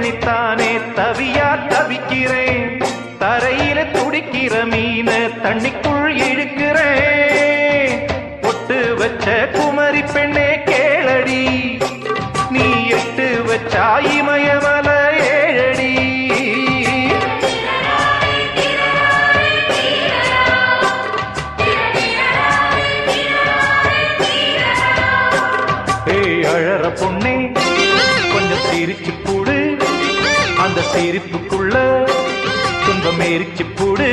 எண்ணித்தானே தவியா தவிக்கிறேன். தரையில துடிக்கிற மீன தண்ணிக்குள் இழுக்கிறேன். பொட்டு வச்ச குமரி பெண்ணே கேளடி, நீ எட்டு வச்சா இமயமல ஏழடி. அழற பொண்ணே கொஞ்சம் சிரிச்சு போடு, அந்த சிரிப்புக்குள்ள துன்பம் எரிச்சு போடு.